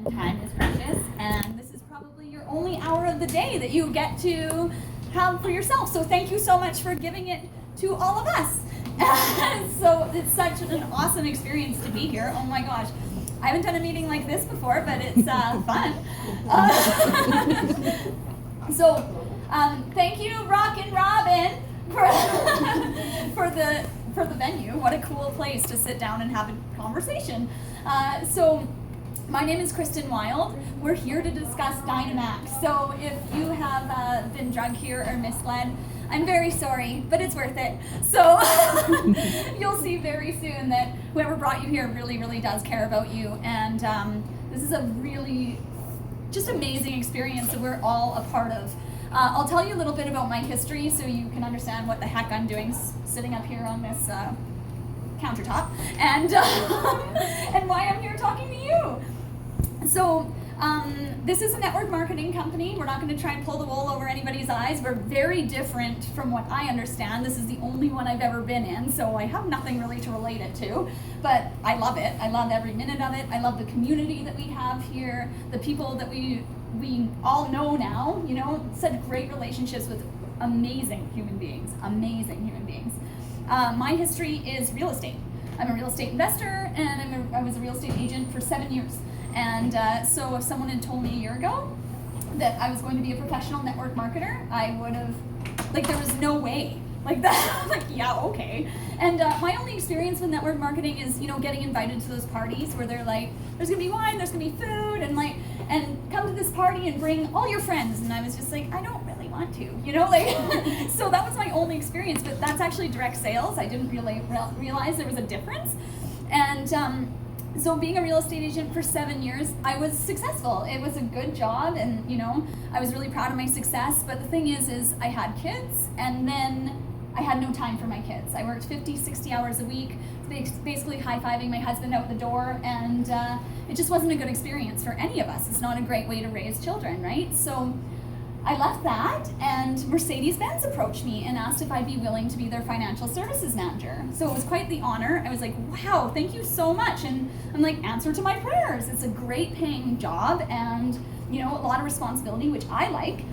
And time is precious, and this is probably your only hour of the day that you get to have for yourself. So thank you so much for giving it to all of us. So it's such an awesome experience to be here. Oh my gosh. I haven't done a meeting like this before, but it's fun. Thank you, Rockin' Robin, for the venue. What a cool place to sit down and have a conversation. My name is Kristin Wild. We're here to discuss Dynamax. So if you have been drugged here or misled, I'm very sorry, but it's worth it. So you'll see very soon that whoever brought you here really, really does care about you. And this is a really just amazing experience that we're all a part of. I'll tell you a little bit about my history so you can understand what the heck I'm doing sitting up here on this countertop and why I'm here talking to you. So this is a network marketing company. We're not going to try and pull the wool over anybody's eyes. We're very different from what I understand. This is the only one I've ever been in, so I have nothing really to relate it to, but I love it. I love every minute of it. I love the community that we have here, the people that we all know now, you know, such great relationships with amazing human beings, My history is real estate. I'm a real estate investor, and I was a real estate agent for 7 years. And so if someone had told me a year ago that I was going to be a professional network marketer, I would have, there was no way. Yeah, okay. And my only experience with network marketing is, getting invited to those parties where they're like, there's gonna be wine, there's gonna be food, and come to this party and bring all your friends. And I was just like, I don't really want to, so that was my only experience, but that's actually direct sales. I didn't really realize there was a difference. And so being a real estate agent for 7 years, I was successful. It was a good job, and I was really proud of my success. But the thing is I had kids, and then I had no time for my kids. I worked 50, 60 hours a week, basically high-fiving my husband out the door, and it just wasn't a good experience for any of us. It's not a great way to raise children, right? So I left that, and Mercedes-Benz approached me and asked if I'd be willing to be their financial services manager. So it was quite the honor. I was like, wow, thank you so much. And I'm like, answer to my prayers. It's a great paying job and, a lot of responsibility, which I like.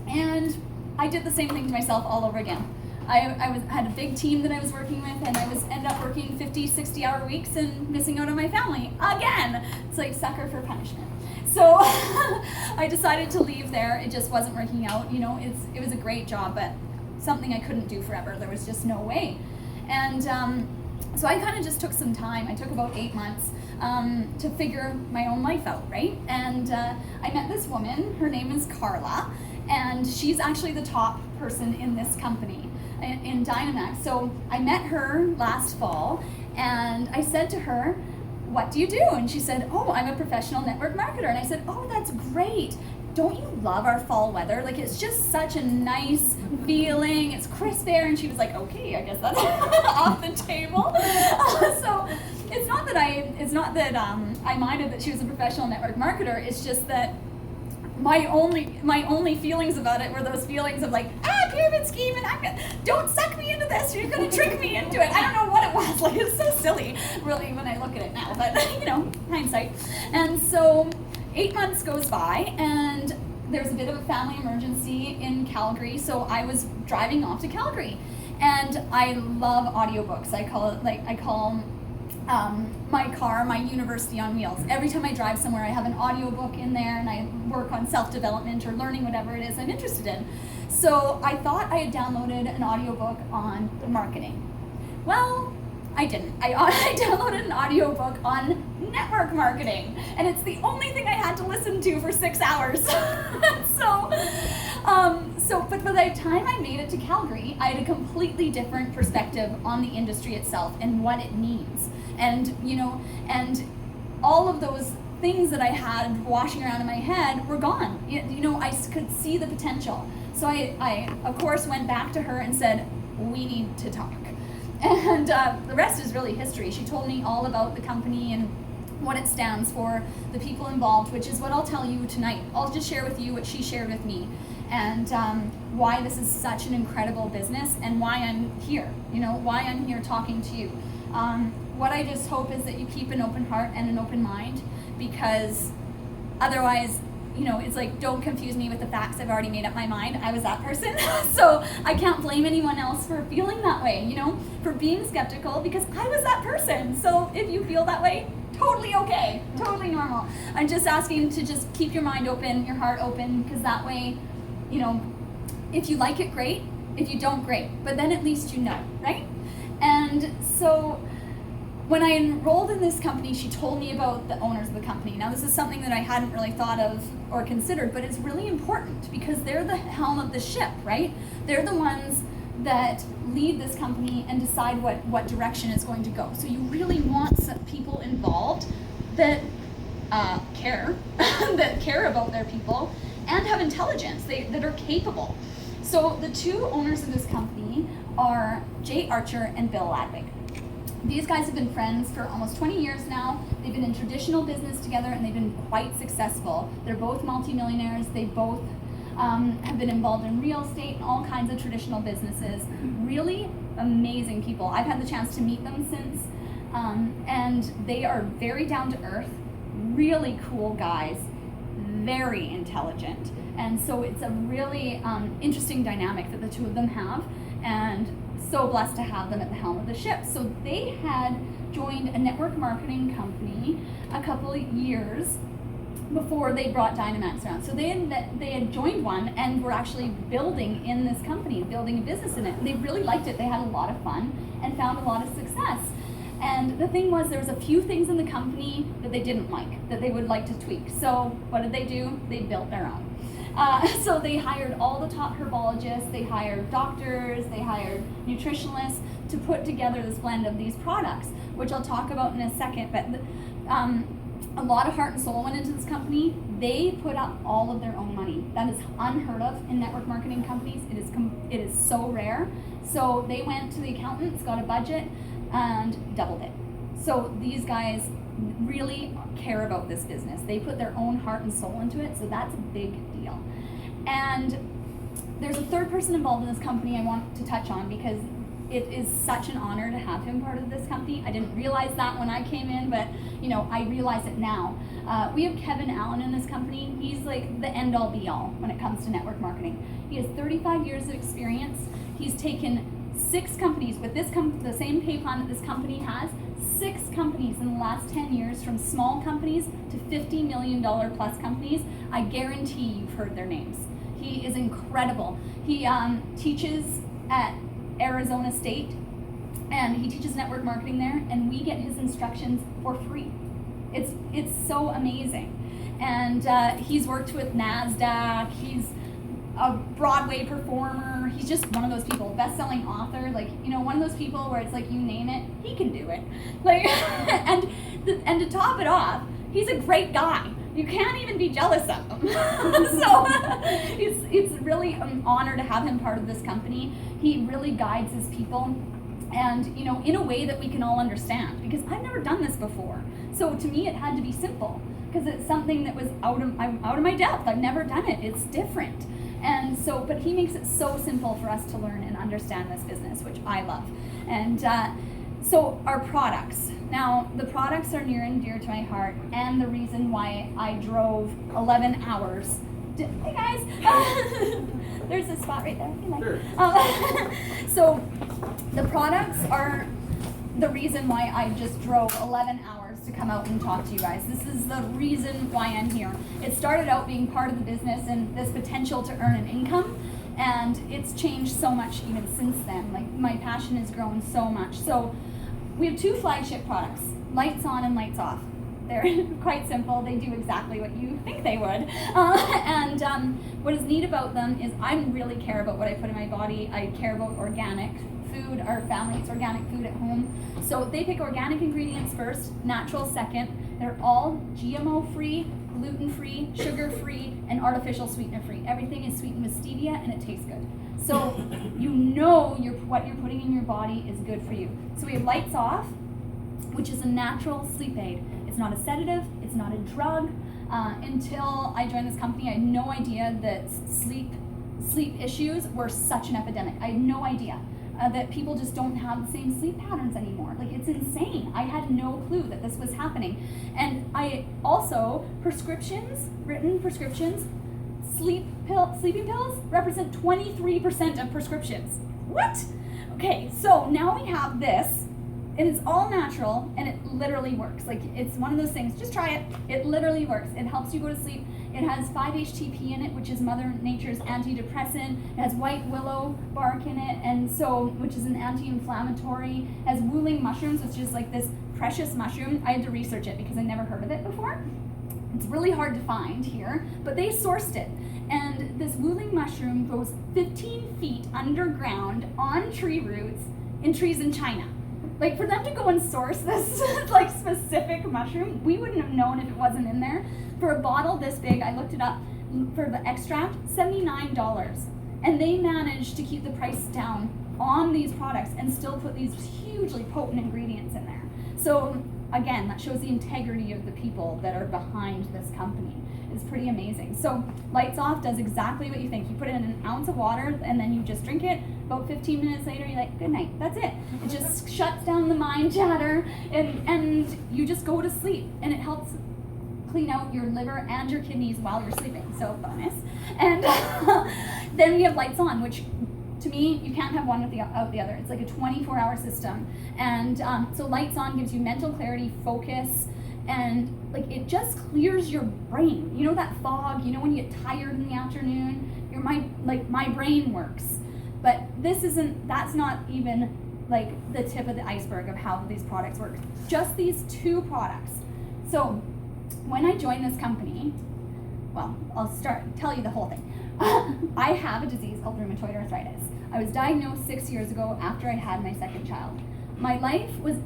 And I did the same thing to myself all over again. I had a big team that I was working with, and I ended up working 50, 60-hour weeks and missing out on my family again. It's like sucker for punishment. So I decided to leave there. It just wasn't working out. It was a great job, but something I couldn't do forever. There was just no way. And so I kind of just took some time. I took about 8 months to figure my own life out, right? And I met this woman. Her name is Carla, and she's actually the top person in this company, in Dynamax. So I met her last fall, and I said to her, what do you do? And she said, oh, I'm a professional network marketer. And I said, oh, that's great. Don't you love our fall weather? It's just such a nice feeling. It's crisp air. And she was like, okay, I guess that's off the table. So it's not that I minded that she was a professional network marketer. It's just that my only feelings about it were those feelings of pyramid scheme, and don't suck me into this, you're gonna trick me into it. I don't know what it was, it's so silly really when I look at it now, but hindsight. And so 8 months goes by, and there's a bit of a family emergency in Calgary, so I was driving off to Calgary, and I love audiobooks. I call my car my university on wheels. Every time I drive somewhere, I have an audiobook in there, and I work on self-development or learning whatever it is I'm interested in. So I thought I had downloaded an audiobook on marketing. Well, I didn't. I downloaded an audiobook on network marketing, and it's the only thing I had to listen to for 6 hours. But by the time I made it to Calgary, I had a completely different perspective on the industry itself and what it needs. And, and all of those things that I had washing around in my head were gone. I could see the potential. So I of course, went back to her and said, we need to talk. And the rest is really history. She told me all about the company and what it stands for, the people involved, which is what I'll tell you tonight. I'll just share with you what she shared with me, and why this is such an incredible business, and why I'm here, why I'm here talking to you. What I just hope is that you keep an open heart and an open mind, because otherwise, it's like, don't confuse me with the facts. I've already made up my mind. I was that person. So I can't blame anyone else for feeling that way, for being skeptical, because I was that person. So if you feel that way, totally okay, totally normal. I'm just asking to just keep your mind open, your heart open, because that way, if you like it, great. If you don't, great. But then at least you know, right? And so when I enrolled in this company, she told me about the owners of the company. Now, this is something that I hadn't really thought of or considered, but it's really important because they're the helm of the ship, right? They're the ones that lead this company and decide what direction it's going to go. So you really want some people involved that care, that care about their people and have intelligence, that are capable. So the two owners of this company are Jay Archer and Bill Ladwig. These guys have been friends for almost 20 years now. They've been in traditional business together and they've been quite successful. They're both multimillionaires. They both have been involved in real estate and all kinds of traditional businesses. Really amazing people. I've had the chance to meet them since, and they are very down to earth, really cool guys, very intelligent. And so it's a really interesting dynamic that the two of them have, and so blessed to have them at the helm of the ship. So they had joined a network marketing company a couple of years before they brought Dynamax around. So they had joined one and were actually building in this company, building a business in it. And they really liked it. They had a lot of fun and found a lot of success. And the thing was, there was a few things in the company that they didn't like, that they would like to tweak. So what did they do? They built their own. So they hired all the top herbologists, they hired doctors, they hired nutritionalists to put together this blend of these products, which I'll talk about in a second. But a lot of heart and soul went into this company. They put up all of their own money. That is unheard of in network marketing companies. It is so rare. So they went to the accountants, got a budget, and doubled it. So these guys really care about this business. They put their own heart and soul into it, so that's a big deal. And there's a third person involved in this company I want to touch on because it is such an honor to have him part of this company. I didn't realize that when I came in, but I realize it now. We have Kevin Allen in this company. He's like the end-all be-all when it comes to network marketing. He has 35 years of experience. He's taken 6 companies with the same pay plan that this company has, 6 companies in the last 10 years, from small companies to $50 million plus companies. I guarantee you've heard their names. He is incredible. He teaches at Arizona State, and he teaches network marketing there, and we get his instructions for free. It's so amazing. And he's worked with NASDAQ. He's a Broadway performer. He's just one of those people, best-selling author, one of those people where it's like, you name it, he can do it. And to top it off, he's a great guy. You can't even be jealous of him. So it's really an honor to have him part of this company. He really guides his people, and in a way that we can all understand, because I've never done this before. So to me, it had to be simple, because it's something that was out of my depth. I've never done it. It's different. And so, but he makes it so simple for us to learn and understand this business, which I love. And so our products. Now, the products are near and dear to my heart, and the reason why I drove 11 hours. Hey guys, there's a spot right there. Sure. So the products are the reason why I just drove 11 hours to come out and talk to you guys. This is the reason why I'm here. It started out being part of the business and this potential to earn an income, and it's changed so much even since then. Like, my passion has grown so much. So we have 2 flagship products, Lights On and Lights Off. They're quite simple. They do exactly what you think they would. And what is neat about them is I really care about what I put in my body. I care about organic food. Our family eats organic food at home. So they pick organic ingredients first, natural second. They're all GMO-free, gluten-free, sugar-free, and artificial sweetener-free. Everything is sweetened with stevia, and it tastes good. So what you're putting in your body is good for you. So we have Lights Off, which is a natural sleep aid. It's not a sedative, it's not a drug. Until I joined this company, I had no idea that sleep issues were such an epidemic. I had no idea. that people just don't have the same sleep patterns anymore. Like, it's insane. I had no clue that this was happening. And I also, written prescriptions, sleeping pills represent 23% of prescriptions. What? Okay, so now we have this, and it's all natural, and it literally works. Like, it's one of those things, just try it. It literally works. It helps you go to sleep. It has 5-HTP in it, which is Mother Nature's antidepressant. It has white willow bark in it, and so, which is an anti-inflammatory. It has wuling mushrooms, which is like this precious mushroom. I had to research it because I never heard of it before. It's really hard to find here, but they sourced it. And this wuling mushroom grows 15 feet underground on tree roots in trees in China. Like, for them to go and source this like specific mushroom, we wouldn't have known if it wasn't in there. For a bottle this big, I looked it up, for the extract, $79. And they managed to keep the price down on these products and still put these hugely potent ingredients in there. So again, that shows the integrity of the people that are behind this company. It's pretty amazing. So Lights Off does exactly what you think. You put it in an ounce of water and then you just drink it. About 15 minutes later, you're like, good night, that's it. It just shuts down the mind chatter, and you just go to sleep, and it helps clean out your liver and your kidneys while you're sleeping, so bonus. And then we have Lights On, which to me, you can't have one without the other. It's like a 24-hour system. And so Lights On gives you mental clarity, focus, and like it just clears your brain. You know that fog, you know when you get tired in the afternoon, my brain works. But that's not even like the tip of the iceberg of how these products work. Just these two products. So when I joined this company, well, I'll tell you the whole thing. I have a disease called rheumatoid arthritis. I was diagnosed 6 years ago after I had my second child. My life was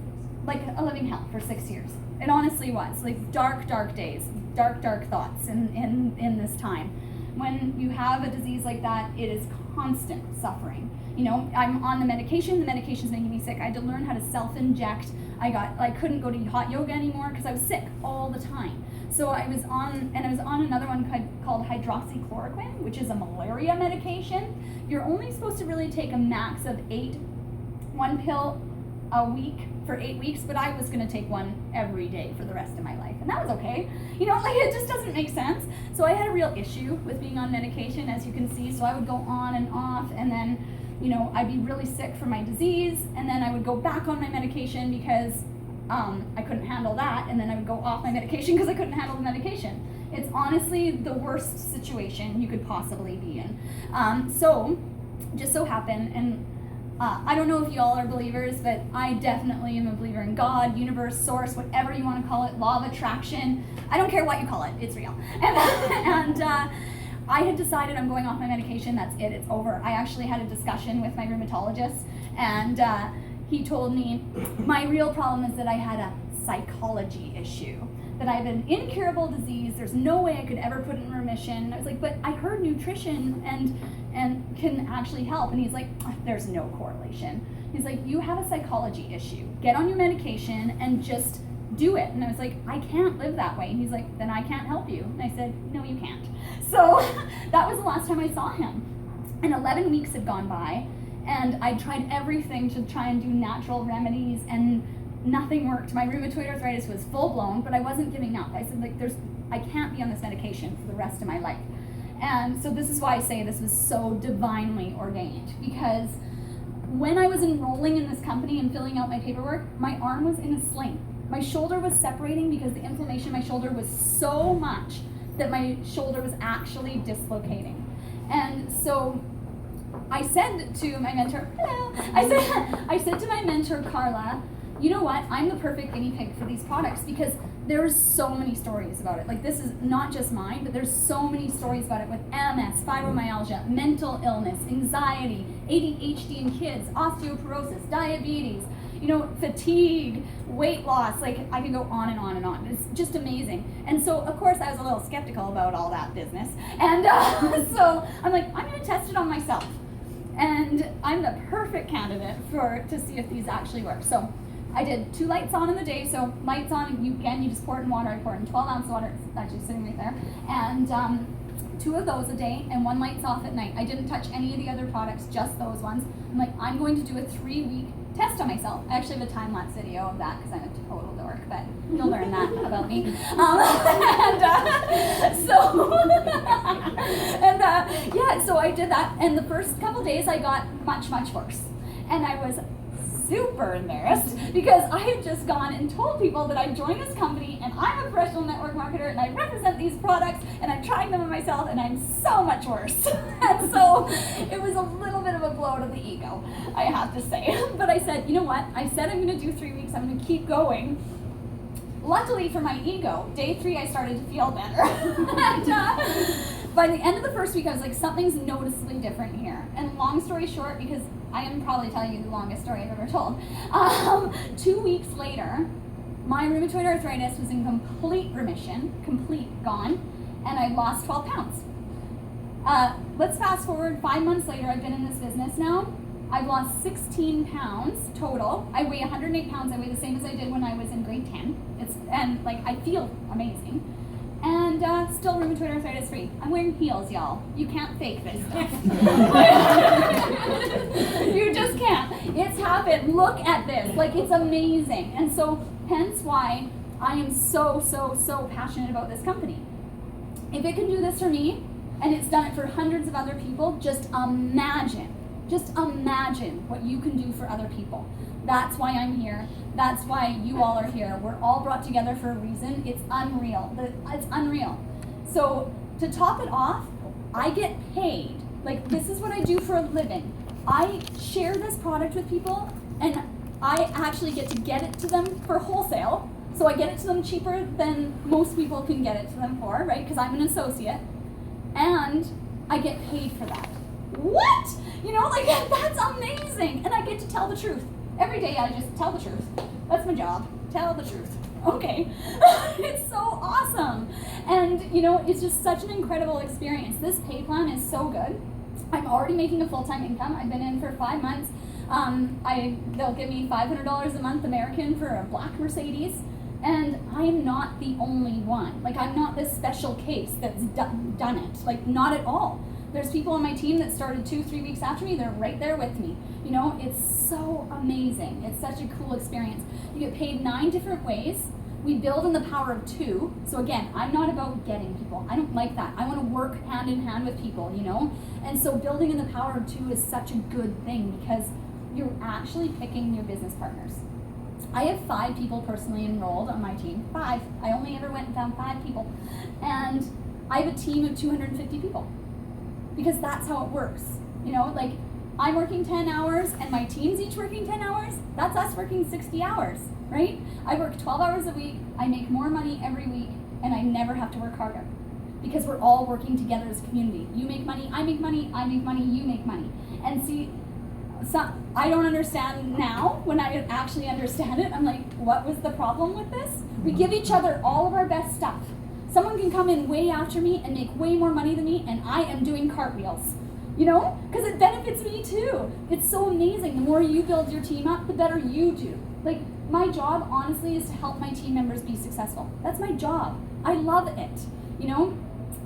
like a living hell for 6 years. It honestly was. Like dark, dark days, dark, dark thoughts in this time. When you have a disease like that, it is constant suffering. You know, I'm on the medication's making me sick. I had to learn how to self-inject. I couldn't go to hot yoga anymore because I was sick all the time. So I was on another one called hydroxychloroquine, which is a malaria medication. You're only supposed to really take a max of 1 pill a week for 8 weeks, but I was going to take one every day for the rest of my life, and that was okay. You know, like it just doesn't make sense. So I had a real issue with being on medication, as you can see. So I would go on and off, and then, you know, I'd be really sick from my disease, and then I would go back on my medication because I couldn't handle that, and then I would go off my medication because I couldn't handle the medication. It's honestly the worst situation you could possibly be in. So just so happened, and I don't know if you all are believers, but I definitely am a believer in God, universe, source, whatever you want to call it, law of attraction. I don't care what you call it, it's real. And I had decided I'm going off my medication, that's it, it's over. I actually had a discussion with my rheumatologist, and he told me my real problem is that I had a psychology issue, that I have an incurable disease, there's no way I could ever put it in remission. I was like, but I heard nutrition and can actually help. And he's like, there's no correlation. He's like, you have a psychology issue. Get on your medication and just do it. And I was like, I can't live that way. And he's like, then I can't help you. And I said, no, you can't. So that was the last time I saw him. And 11 weeks had gone by, and I tried everything to try and do natural remedies, and nothing worked. My rheumatoid arthritis was full blown, but I wasn't giving up. I said, like, I can't be on this medication for the rest of my life. And so this is why I say this was so divinely ordained, because when I was enrolling in this company and filling out my paperwork, my arm was in a sling. My shoulder was separating because the inflammation in my shoulder was so much that my shoulder was actually dislocating. And so I said to my mentor, hello, I said to my mentor, Carla, you know what, I'm the perfect guinea pig for these products, because there's so many stories about it. Like, this is not just mine, but there's so many stories about it with MS, fibromyalgia, mental illness, anxiety, ADHD in kids, osteoporosis, diabetes, you know, fatigue, weight loss. Like, I can go on and on and on. It's just amazing. And so, of course, I was a little skeptical about all that business. And so I'm like, I'm going to test it on myself. And I'm the perfect candidate to see if these actually work. So I did 2 Lights On in the day. So Lights On, you just pour it in water. I pour it in 12 ounce water. It's actually sitting right there. And 2 of those a day, and 1 lights off at night. I didn't touch any of the other products, just those ones. I'm like, I'm going to do a 3-week test on myself. I actually have a time-lapse video of that because I'm a total dork, but you'll learn that about me. So I did that, and the first couple days I got much, much worse. And I was super embarrassed because I had just gone and told people that I joined this company and I'm a professional network marketer and I represent these products and I'm trying them on myself and I'm so much worse. And so it was a little bit of a blow to the ego, I have to say. But I said, you know what? I said I'm going to do 3 weeks. I'm going to keep going. Luckily for my ego, day 3 I started to feel better. And by the end of the first week I was like, something's noticeably different here. And long story short, because I am probably telling you the longest story I've ever told. 2 weeks later, my rheumatoid arthritis was in complete remission, gone, and I lost 12 pounds. Let's fast forward 5 months later, I've been in this business now. I've lost 16 pounds total. I weigh 108 pounds. I weigh the same as I did when I was in grade 10. And I feel amazing. And still rheumatoid arthritis free. I'm wearing heels, y'all. You can't fake this stuff. You just can't. It's happened. Look at this. It's amazing. And so, hence why I am so, so, so passionate about this company. If it can do this for me, and it's done it for hundreds of other people, just imagine what you can do for other people. That's why I'm here. That's why you all are here. We're all brought together for a reason. It's unreal. It's unreal. So to top it off, I get paid. This is what I do for a living. I share this product with people, and I actually get to get it to them for wholesale. So I get it to them cheaper than most people can get it to them for, right? Because I'm an associate. And I get paid for that. What? That's amazing. And I get to tell the truth. Every day I just tell the truth. That's my job. Tell the truth. Okay. It's so awesome. And, it's just such an incredible experience. This pay plan is so good. I'm already making a full-time income. I've been in for 5 months. They'll give me $500 a month American for a black Mercedes. And I'm not the only one. I'm not this special case that's done it. Not at all. There's people on my team that started 2-3 weeks after me. They're right there with me. It's so amazing. It's such a cool experience. You get paid 9 different ways. We build in the power of 2. So again, I'm not about getting people. I don't like that. I want to work hand in hand with people, And so building in the power of 2 is such a good thing because you're actually picking your business partners. I have 5 people personally enrolled on my team. 5. I only ever went and found 5 people. And I have a team of 250 people. Because that's how it works. I'm working 10 hours and my team's each working 10 hours. That's us working 60 hours, right? I work 12 hours a week. I make more money every week and I never have to work harder. Because we're all working together as a community. You make money, I make money, I make money, you make money. And see, I don't understand now. When I actually understand it, I'm like, what was the problem with this? We give each other all of our best stuff. Someone can come in way after me and make way more money than me, and I am doing cartwheels. Because it benefits me too. It's so amazing. The more you build your team up, the better you do. My job, honestly, is to help my team members be successful. That's my job. I love it.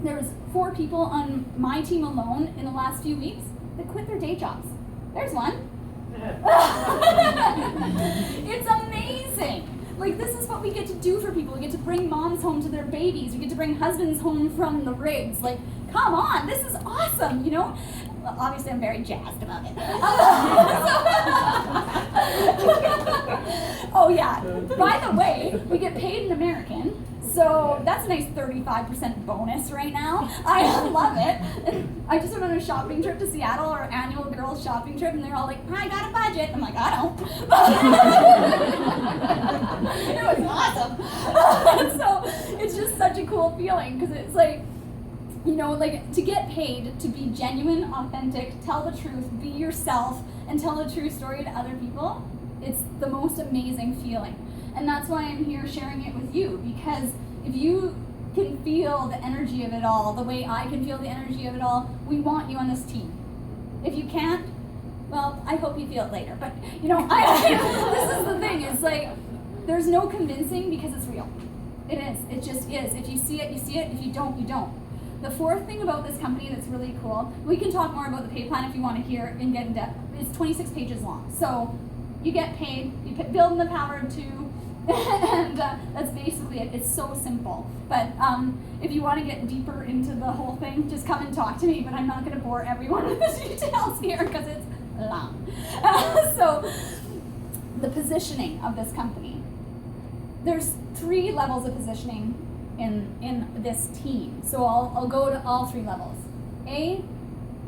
There was 4 people on my team alone in the last few weeks that quit their day jobs. There's one. It's amazing. This is what we get to do for people. We get to bring moms home to their babies. We get to bring husbands home from the rigs. Come on, this is awesome, Obviously, I'm very jazzed about it. Oh, yeah. By the way, we get paid in American. So that's a nice 35% bonus right now. I love it. And I just went on a shopping trip to Seattle, our annual girls shopping trip, and they're all like, I got a budget. I'm like, I don't. It was awesome. So it's just such a cool feeling because it's to get paid to be genuine, authentic, tell the truth, be yourself, and tell a true story to other people, it's the most amazing feeling. And that's why I'm here sharing it with you, because if you can feel the energy of it all, the way I can feel the energy of it all, we want you on this team. If you can't, well, I hope you feel it later. But, this is the thing, it's there's no convincing because it's real. It is. It just is. If you see it, you see it. If you don't, you don't. The fourth thing about this company that's really cool, we can talk more about the pay plan if you want to hear and get in depth. It's 26 pages long. So you get paid, you build in the power of 2, and that's basically it. It's so simple. But if you want to get deeper into the whole thing, just come and talk to me, but I'm not going to bore everyone with the details here because it's long. So the positioning of this company. There's 3 levels of positioning in this team. So I'll go to all 3 levels. A,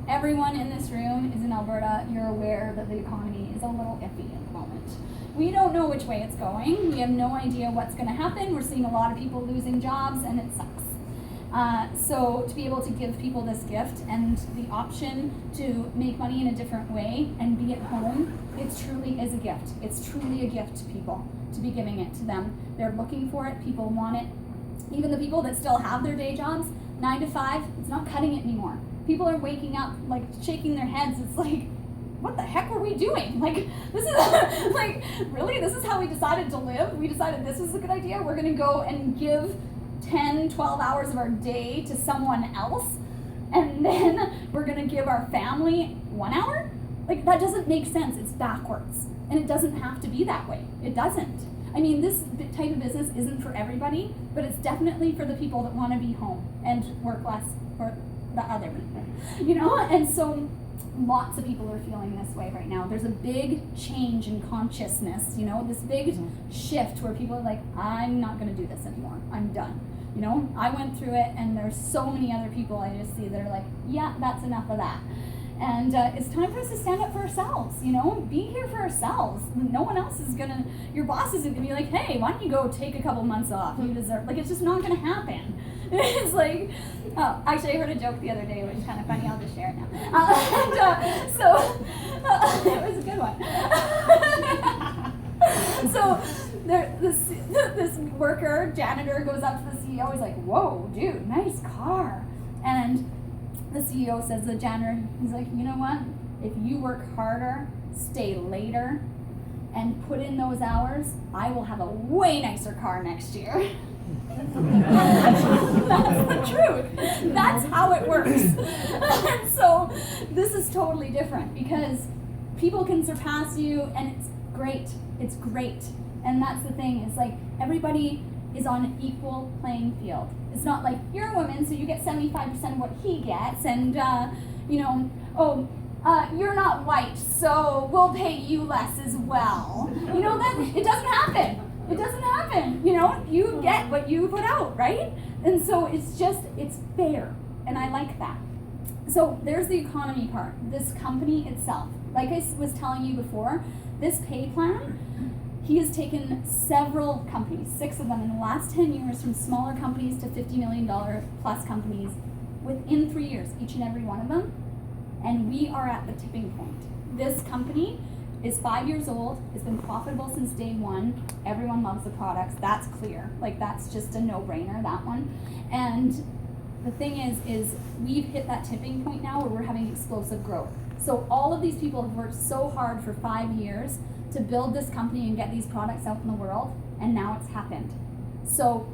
everyone in this room is in Alberta. You're aware that the economy is a little iffy at the moment. We don't know which way it's going. We have no idea what's going to happen. We're seeing a lot of people losing jobs, and it sucks. So to be able to give people this gift and the option to make money in a different way and be at home, it truly is a gift. It's truly a gift to people to be giving it to them. They're looking for it. People want it. Even the people that still have their day jobs, 9 to 5, it's not cutting it anymore. People are waking up, like, shaking their heads. It's like, what the heck were we doing? Like, this is, like, really? This is how we decided to live? We decided this is a good idea? We're going to go and give 10, 12 hours of our day to someone else, and then we're going to give our family 1 hour? Like, that doesn't make sense. It's backwards. And it doesn't have to be that way. It doesn't. I mean, this type of business isn't for everybody, but it's definitely for the people that want to be home and work less for the other people, you know? And so lots of people are feeling this way right now. There's a big change in consciousness, you know, this big shift where people are like, I'm not going to do this anymore. I'm done. You know, I went through it, and there's so many other people I just see that are like, yeah, that's enough of that. And it's time for us to stand up for ourselves, you know, be here for ourselves. No one else is gonna, your boss isn't gonna be like, hey, why don't you go take a couple months off? You deserve, like, it's just not gonna happen. It's like, oh, actually I heard a joke the other day, which is kind of funny, I'll just share it now. It was a good one. So this worker, janitor, goes up to the CEO, he's like, whoa, dude, nice car. And the CEO says to the janitor, he's like, you know what? If you work harder, stay later, and put in those hours, I will have a way nicer car next year. That's the truth. That's how it works. And so this is totally different because people can surpass you, and it's great. It's great. And that's the thing, is like everybody is on an equal playing field. It's not like you're a woman, so you get 75% of what he gets, and you know, you're not white, so we'll pay you less as well. You know, that it doesn't happen. It doesn't happen. You know, you get what you put out, right? And so it's fair, and I like that. So there's the economy part. This company itself, like I was telling you before, this pay plan. He has taken several companies, 6 of them in the last 10 years, from smaller companies to $50 million plus companies within 3 years, each and every one of them. And we are at the tipping point. This company is 5 years old. It's been profitable since day one. Everyone loves the products. That's clear. Like, that's just a no-brainer, that one. And the thing is we've hit that tipping point now where we're having explosive growth. So all of these people have worked so hard for 5 years to build this company and get these products out in the world, and now it's happened. So,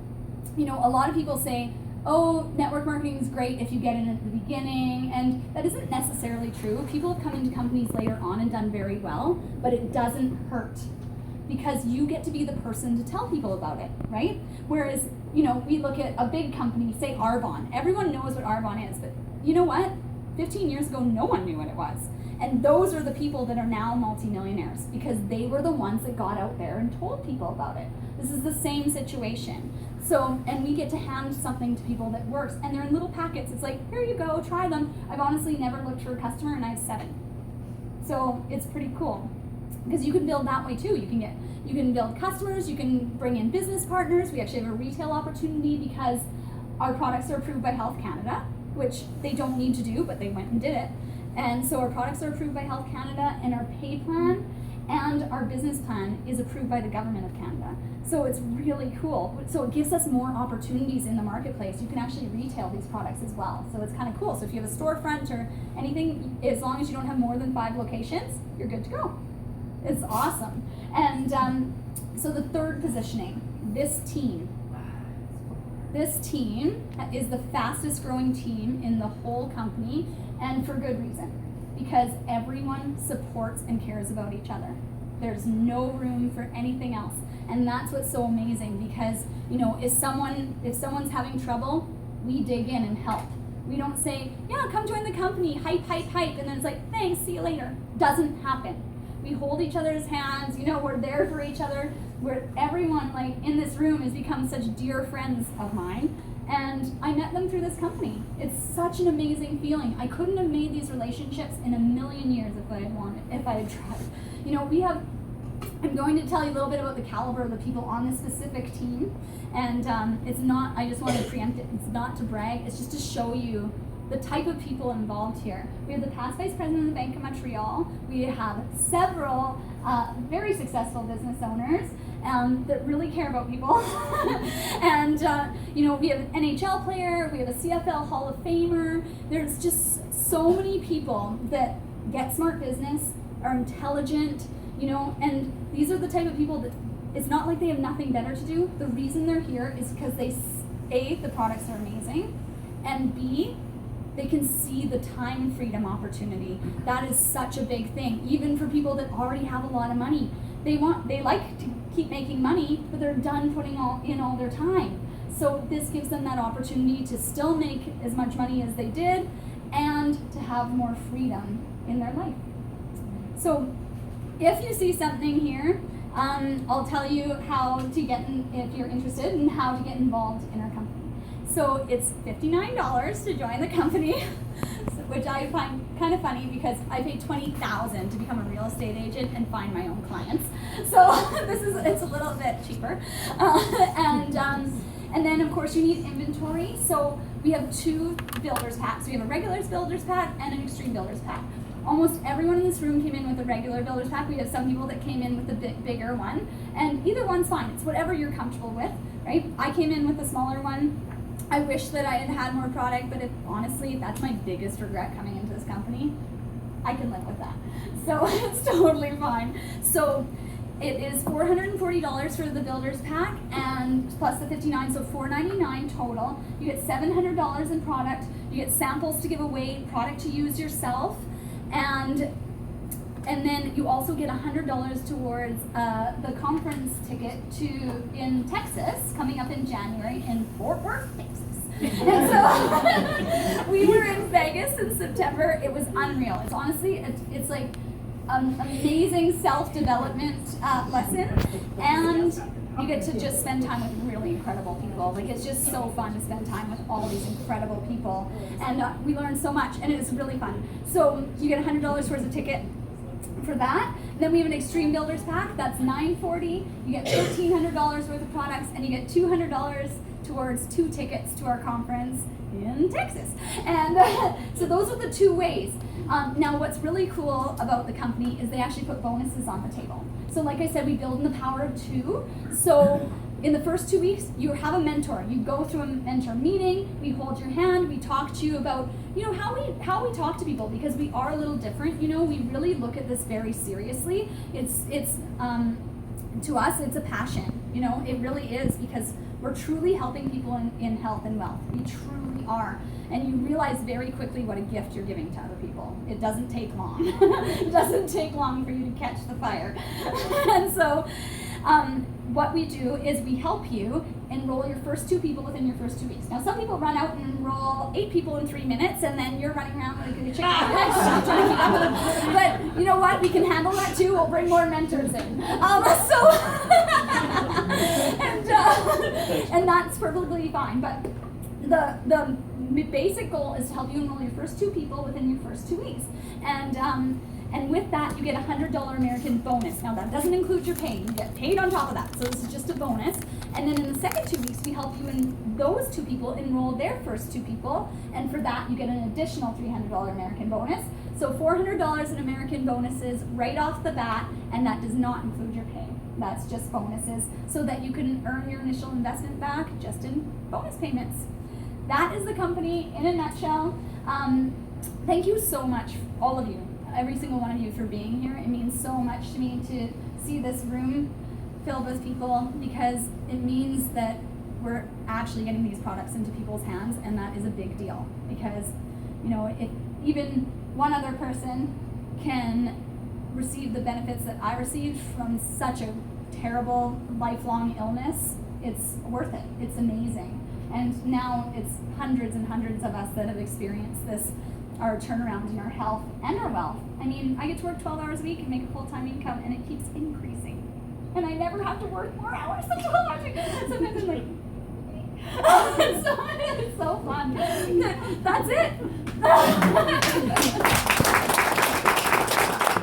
you know, a lot of people say, oh, network marketing is great if you get in at the beginning, and that isn't necessarily true. People have come into companies later on and done very well, but it doesn't hurt because you get to be the person to tell people about it, right? Whereas, you know, we look at a big company, say Arbonne. Everyone knows what Arbonne is, but you know what? 15 years ago, no one knew what it was. And those are the people that are now multimillionaires because they were the ones that got out there and told people about it. This is the same situation. So, and we get to hand something to people that works, and they're in little packets. It's like, here you go, try them. I've honestly never looked for a customer, and I have 7. So it's pretty cool because you can build that way too. You can build customers, you can bring in business partners. We actually have a retail opportunity because our products are approved by Health Canada, which they don't need to do, but they went and did it. And so our products are approved by Health Canada, and our pay plan and our business plan is approved by the government of Canada. So it's really cool. So it gives us more opportunities in the marketplace. You can actually retail these products as well. So it's kind of cool. So if you have a storefront or anything, as long as you don't have more than 5 locations, you're good to go. It's awesome. And so the third positioning, this team. This team is the fastest growing team in the whole company, and for good reason, because everyone supports and cares about each other. There's no room for anything else. And that's what's so amazing, because if someone's having trouble, we dig in and help. We don't say, yeah, come join the company, hype, hype, hype, and then it's like, thanks, see you later. Doesn't happen. We hold each other's hands, we're there for each other. Everyone in this room has become such dear friends of mine, and I met them through this company. It's such an amazing feeling. I couldn't have made these relationships in a million years if I had tried. I'm going to tell you a little bit about the caliber of the people on this specific team, and it's not, I just want to preempt it, it's not to brag, it's just to show you the type of people involved here. We have the past vice president of the Bank of Montreal. We have several very successful business owners that really care about people. And we have an NHL player, we have a CFL Hall of Famer. There's just so many people that get smart business, are intelligent, and these are the type of people that it's not like they have nothing better to do. The reason they're here is because A, the products are amazing, and B, they can see the time freedom opportunity. That is such a big thing, even for people that already have a lot of money. They like to keep making money, but they're done putting all their time. So this gives them that opportunity to still make as much money as they did and to have more freedom in their life. So if you see something here, I'll tell you how to get if you're interested, and how to get involved in our company. So it's $59 to join the company, which I find kind of funny because I paid $20,000 to become a real estate agent and find my own clients. So it's a little bit cheaper. And then of course you need inventory. So we have 2 builders packs. We have a regular builders pack and an extreme builders pack. Almost everyone in this room came in with a regular builder's pack. We have some people that came in with a bit bigger one, and either one's fine. It's whatever you're comfortable with, right? I came in with the smaller one. I wish that I had had more product, but honestly, that's my biggest regret coming into this company. I can live with that. So it's totally fine. So it is $440 for the builder's pack, and plus the $59, so $499 total. You get $700 in product. You get samples to give away, product to use yourself. And then you also get $100 towards the conference ticket in Texas, coming up in January in Fort Worth, Texas. And so we were in Vegas in September. It was unreal. It's honestly, it's like an amazing self-development lesson, and you get to just spend time with really incredible people. It's just so fun to spend time with all these incredible people, and we learn so much, and it's really fun. So you get $100 towards a ticket for that. And then we have an extreme builders pack. That's $940. You get $1,300 worth of products, and you get $200 towards 2 tickets to our conference in Texas. And so those are the 2 ways. Now what's really cool about the company is they actually put bonuses on the table. So like I said, we build in the power of 2. So in the first 2 weeks, you have a mentor. You go through a mentor meeting, we hold your hand, we talk to you about how we talk to people, because we are a little different. We really look at this very seriously. It's to us, it's a passion. It really is, because we're truly helping people in health and wealth. We truly are. And you realize very quickly what a gift you're giving to other people. It doesn't take long. It doesn't take long for you to catch the fire. And so what we do is we help you enroll your first 2 people within your first 2 weeks. Now some people run out and enroll 8 people in 3 minutes, and then you're running around like a chicken trying to keep up with them. But you know what? We can handle that too. We'll bring more mentors in. And that's perfectly fine. But the basic goal is to help you enroll your first 2 people within your first 2 weeks. And with that, you get a $100 American bonus. Now that doesn't include your pay. You get paid on top of that. So this is just a bonus. And then in the second 2 weeks, we help you and those 2 people enroll their first 2 people. And for that, you get an additional $300 American bonus. So $400 in American bonuses right off the bat, and that does not include your pay. That's just bonuses, so that you can earn your initial investment back just in bonus payments. That is the company in a nutshell. Thank you so much, all of you, every single one of you, for being here. It means so much to me to see this room filled with people, because it means that we're actually getting these products into people's hands, and that is a big deal, because, you know, if even one other person can receive the benefits that I received from such a terrible lifelong illness, it's worth it. It's amazing. And now it's hundreds and hundreds of us that have experienced this, our turnaround in our health and our wealth. I mean, I get to work 12 hours a week and make a full-time income, and it keeps increasing. And I never have to work more hours than 12 hours a week. Sometimes I'm like, it's so fun. That's it.